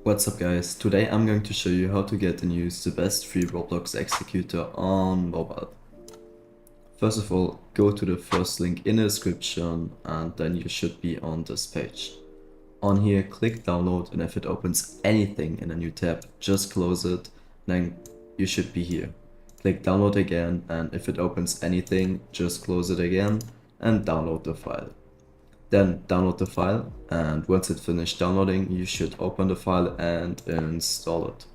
What's up guys, today I'm going to show you how to get and use the best free Roblox Executor on mobile. First of all, go to the first link in the description and then you should be on this page. On here, click download, and if it opens anything in a new tab, just close it, then you should be here. Click download again, and if it opens anything, just close it again and download the file. Then download the file, and once it's finished downloading, you should open the file and install it.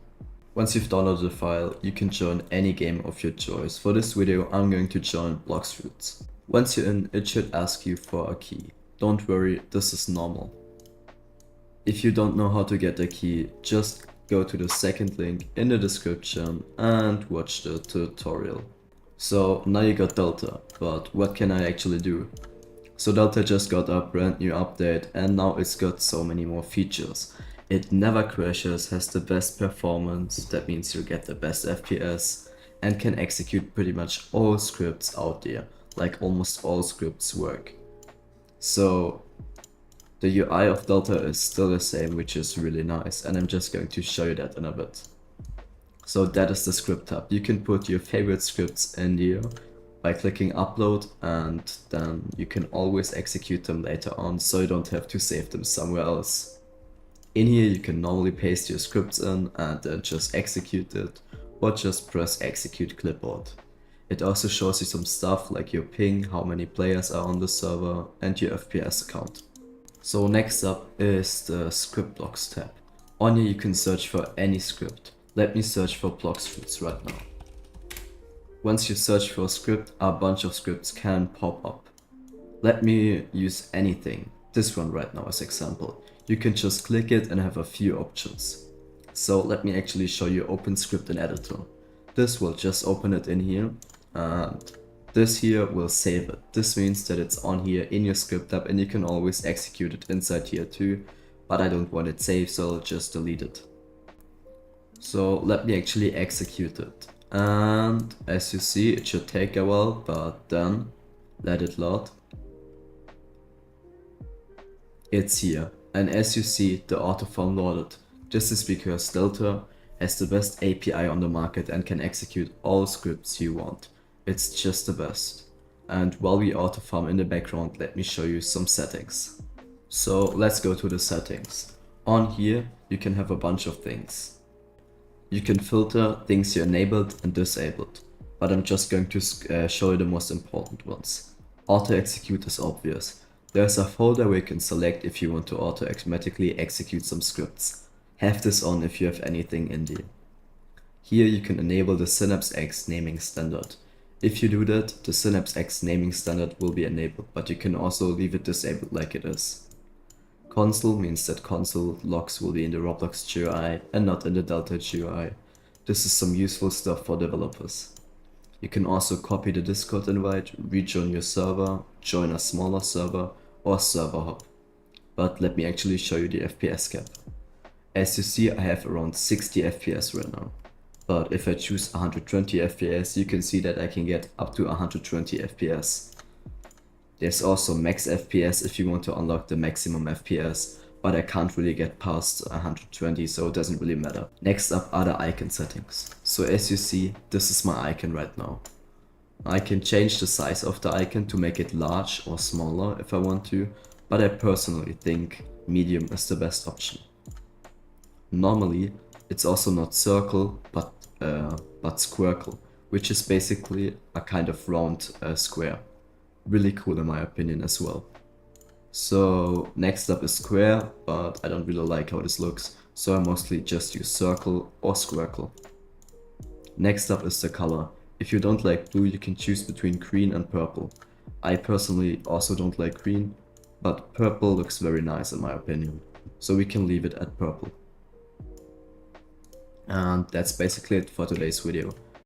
Once you've downloaded the file, you can join any game of your choice. For this video, I'm going to join Blox. Once you're in, it should ask you for a key. Don't worry, this is normal. If you don't know how to get the key, just go to the second link in the description and watch the tutorial. So now you got Delta, but what can I actually do? So Delta just got a brand new update and now it's got so many more features. It never crashes, has the best performance, that means you get the best FPS, and can execute pretty much all scripts out there, like almost all scripts work. So the UI of Delta is still the same, which is really nice, and I'm just going to show you that in a bit. So that is the script tab. You can put your favorite scripts in here by clicking upload, and then you can always execute them later on, so you don't have to save them somewhere else. In here you can normally paste your scripts in and then just execute it, or just press execute clipboard. It also shows you some stuff like your ping, how many players are on the server, and your FPS count. So next up is the script blocks tab. On here you can search for any script. Let me search for Blox right now. Once you search for a script, a bunch of scripts can pop up. Let me use anything. This one right now as example. You can just click it and have a few options. So let me actually show you open script in editor. This will just open it in here, and this here will save it. This means that it's on here in your script tab and you can always execute it inside here too, but I don't want it saved, so I'll just delete it. So let me actually execute it. And as you see, it should take a while, but then let it load. It's here, and as you see, the autoform loaded. This is because Delta has the best API on the market and can execute all scripts you want. It's just the best. And while we autofarm in the background, let me show you some settings. So let's go to the settings. On here, you can have a bunch of things. You can filter things you enabled and disabled, but I'm just going to show you the most important ones. Auto execute is obvious. There's a folder where you can select if you want to automatically execute some scripts. Have this on if you have anything in there. Here you can enable the Synapse X naming standard. If you do that, the Synapse X naming standard will be enabled, but you can also leave it disabled like it is. Console means that console logs will be in the Roblox GUI and not in the Delta GUI. This is some useful stuff for developers. You can also copy the Discord invite, rejoin your server, join a smaller server, or server hop. But let me actually show you the FPS cap. As you see, I have around 60 FPS right now. But if I choose 120 FPS, you can see that I can get up to 120 FPS. There's also max FPS if you want to unlock the maximum FPS, but I can't really get past 120, so it doesn't really matter. Next up are the icon settings. So as you see, this is my icon right now. I can change the size of the icon to make it large or smaller if I want to, but I personally think medium is the best option. Normally, it's also not circle, but squircle, which is basically a kind of round square. Really cool in my opinion as well. So next up is square, but I don't really like how this looks, so I mostly just use circle or squircle. Next up is the color. If you don't like blue, you can choose between green and purple. I personally also don't like green, but purple looks very nice in my opinion, so we can leave it at purple. And that's basically it for today's video.